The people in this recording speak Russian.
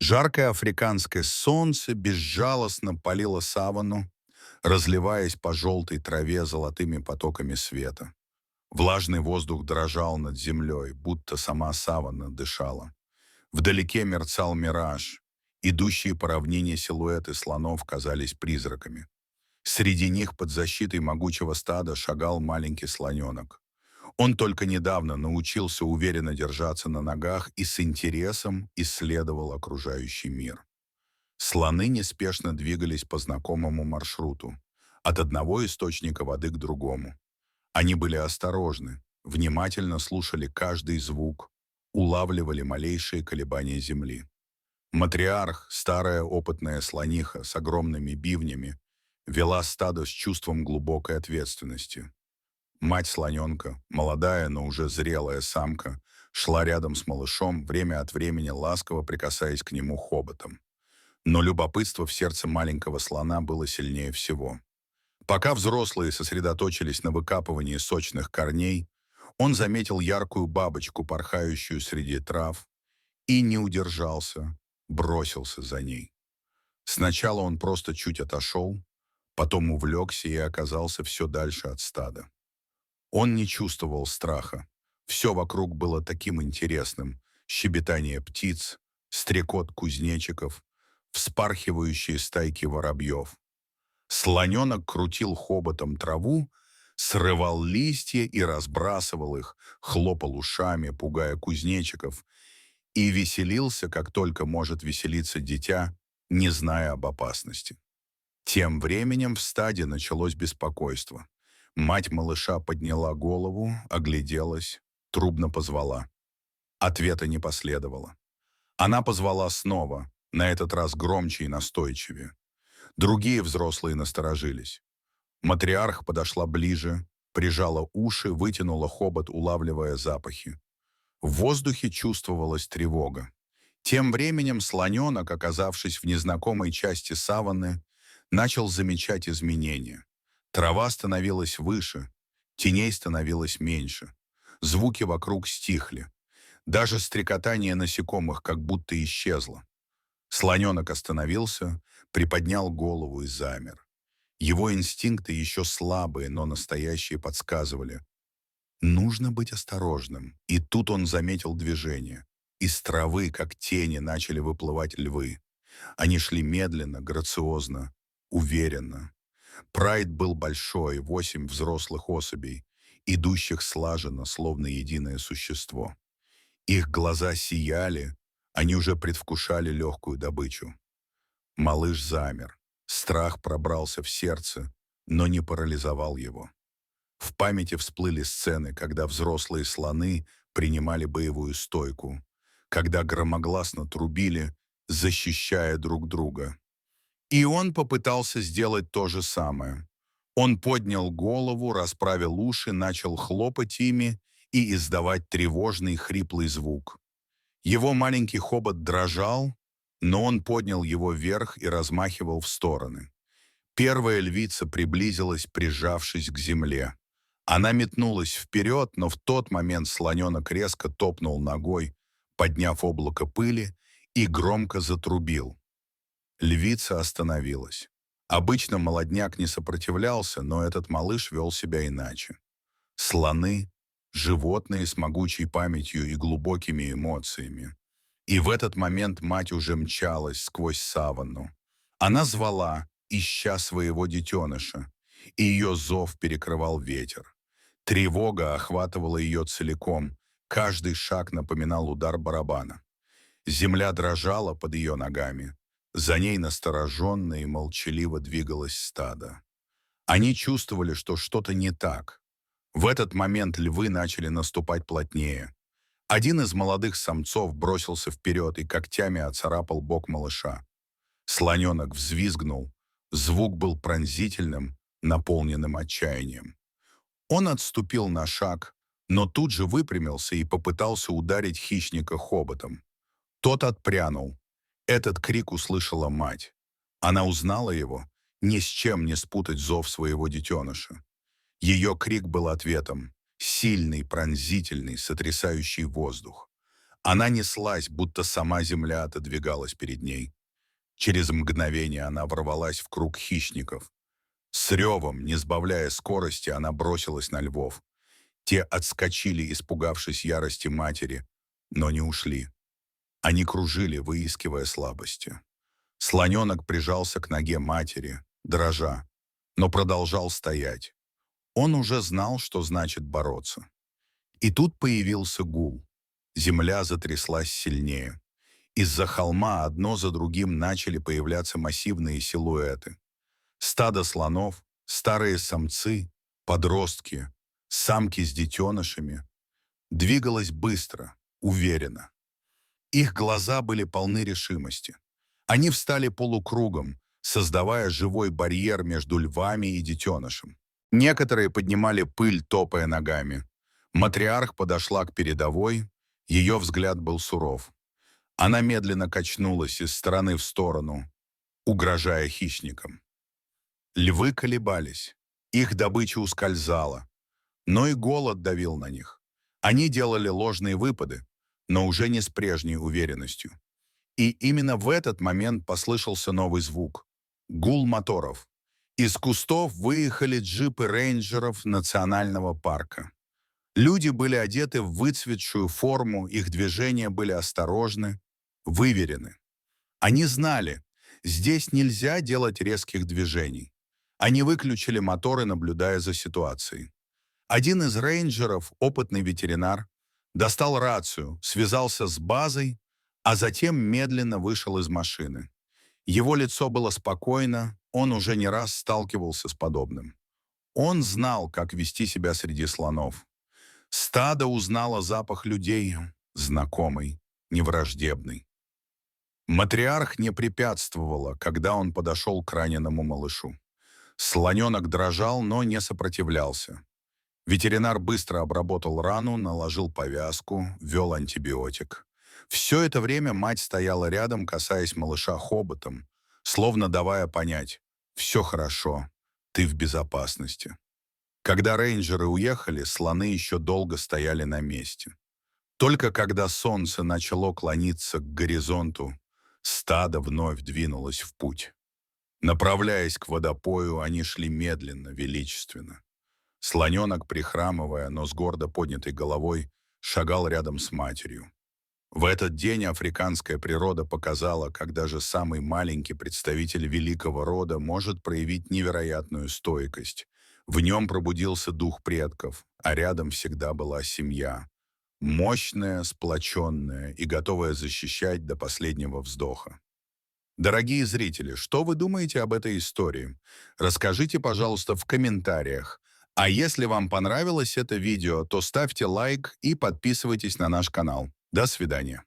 Жаркое африканское солнце безжалостно палило саванну, разливаясь по желтой траве золотыми потоками света. Влажный воздух дрожал над землей, будто сама саванна дышала. Вдалеке мерцал мираж. Идущие по равнине силуэты слонов казались призраками. Среди них под защитой могучего стада шагал маленький слоненок. Он только недавно научился уверенно держаться на ногах и с интересом исследовал окружающий мир. Слоны неспешно двигались по знакомому маршруту, от одного источника воды к другому. Они были осторожны, внимательно слушали каждый звук, улавливали малейшие колебания земли. Матриарх, старая опытная слониха с огромными бивнями, вела стадо с чувством глубокой ответственности. Мать слоненка, молодая, но уже зрелая самка, шла рядом с малышом, время от времени ласково прикасаясь к нему хоботом. Но любопытство в сердце маленького слона было сильнее всего. Пока взрослые сосредоточились на выкапывании сочных корней, он заметил яркую бабочку, порхающую среди трав, и не удержался, бросился за ней. Сначала он просто чуть отошел, потом увлекся и оказался все дальше от стада. Он не чувствовал страха. Все вокруг было таким интересным: щебетание птиц, стрекот кузнечиков, вспархивающие стайки воробьев. Слоненок крутил хоботом траву, срывал листья и разбрасывал их, хлопал ушами, пугая кузнечиков, и веселился, как только может веселиться дитя, не зная об опасности. Тем временем в стаде началось беспокойство. Мать малыша подняла голову, огляделась, трубно позвала. Ответа не последовало. Она позвала снова, на этот раз громче и настойчивее. Другие взрослые насторожились. Матриарх подошла ближе, прижала уши, вытянула хобот, улавливая запахи. В воздухе чувствовалась тревога. Тем временем слоненок, оказавшись в незнакомой части саванны, начал замечать изменения. Трава становилась выше, теней становилось меньше. Звуки вокруг стихли. Даже стрекотание насекомых как будто исчезло. Слоненок остановился, приподнял голову и замер. Его инстинкты, еще слабые, но настоящие, подсказывали: нужно быть осторожным. И тут он заметил движение. Из травы, как тени, начали выплывать львы. Они шли медленно, грациозно, уверенно. Прайд был большой, 8 взрослых особей, идущих слаженно, словно единое существо. Их глаза сияли, они уже предвкушали легкую добычу. Малыш замер. Страх пробрался в сердце, но не парализовал его. В памяти всплыли сцены, когда взрослые слоны принимали боевую стойку, когда громогласно трубили, защищая друг друга. И он попытался сделать то же самое. Он поднял голову, расправил уши, начал хлопать ими и издавать тревожный хриплый звук. Его маленький хобот дрожал, но он поднял его вверх и размахивал в стороны. Первая львица приблизилась, прижавшись к земле. Она метнулась вперед, но в тот момент слоненок резко топнул ногой, подняв облако пыли, и громко затрубил. Львица остановилась. Обычно молодняк не сопротивлялся, но этот малыш вел себя иначе. Слоны — животные с могучей памятью и глубокими эмоциями. И в этот момент мать уже мчалась сквозь саванну. Она звала, ища своего детеныша, и ее зов перекрывал ветер. Тревога охватывала ее целиком, каждый шаг напоминал удар барабана. Земля дрожала под ее ногами. За ней настороженно и молчаливо двигалось стадо. Они чувствовали, что что-то не так. В этот момент львы начали наступать плотнее. Один из молодых самцов бросился вперед и когтями оцарапал бок малыша. Слоненок взвизгнул. Звук был пронзительным, наполненным отчаянием. Он отступил на шаг, но тут же выпрямился и попытался ударить хищника хоботом. Тот отпрянул. Этот крик услышала мать. Она узнала его, ни с чем не спутать зов своего детеныша. Ее крик был ответом, сильный, пронзительный, сотрясающий воздух. Она неслась, будто сама земля отодвигалась перед ней. Через мгновение она ворвалась в круг хищников. С ревом, не сбавляя скорости, она бросилась на львов. Те отскочили, испугавшись ярости матери, но не ушли. Они кружили, выискивая слабости. Слоненок прижался к ноге матери, дрожа, но продолжал стоять. Он уже знал, что значит бороться. И тут появился гул. Земля затряслась сильнее. Из-за холма одно за другим начали появляться массивные силуэты. Стадо слонов, старые самцы, подростки, самки с детенышами. Двигалось быстро, уверенно. Их глаза были полны решимости. Они встали полукругом, создавая живой барьер между львами и детенышем. Некоторые поднимали пыль, топая ногами. Матриарх подошла к передовой, ее взгляд был суров. Она медленно качнулась из стороны в сторону, угрожая хищникам. Львы колебались, их добыча ускользала, но и голод давил на них. Они делали ложные выпады, но уже не с прежней уверенностью. И именно в этот момент послышался новый звук — гул моторов. Из кустов выехали джипы рейнджеров национального парка. Люди были одеты в выцветшую форму, их движения были осторожны, выверены. Они знали, здесь нельзя делать резких движений. Они выключили моторы, наблюдая за ситуацией. Один из рейнджеров, опытный ветеринар, достал рацию, связался с базой, а затем медленно вышел из машины. Его лицо было спокойно, он уже не раз сталкивался с подобным. Он знал, как вести себя среди слонов. Стадо узнало запах людей, знакомый, невраждебный. Матриарх не препятствовала, когда он подошел к раненому малышу. Слоненок дрожал, но не сопротивлялся. Ветеринар быстро обработал рану, наложил повязку, ввел антибиотик. Все это время мать стояла рядом, касаясь малыша хоботом, словно давая понять: «Все хорошо, ты в безопасности». Когда рейнджеры уехали, слоны еще долго стояли на месте. Только когда солнце начало клониться к горизонту, стадо вновь двинулось в путь. Направляясь к водопою, они шли медленно, величественно. Слоненок, прихрамывая, но с гордо поднятой головой, шагал рядом с матерью. В этот день африканская природа показала, как даже самый маленький представитель великого рода может проявить невероятную стойкость. В нем пробудился дух предков, а рядом всегда была семья. Мощная, сплоченная и готовая защищать до последнего вздоха. Дорогие зрители, что вы думаете об этой истории? Расскажите, пожалуйста, в комментариях. А если вам понравилось это видео, то ставьте лайк и подписывайтесь на наш канал. До свидания.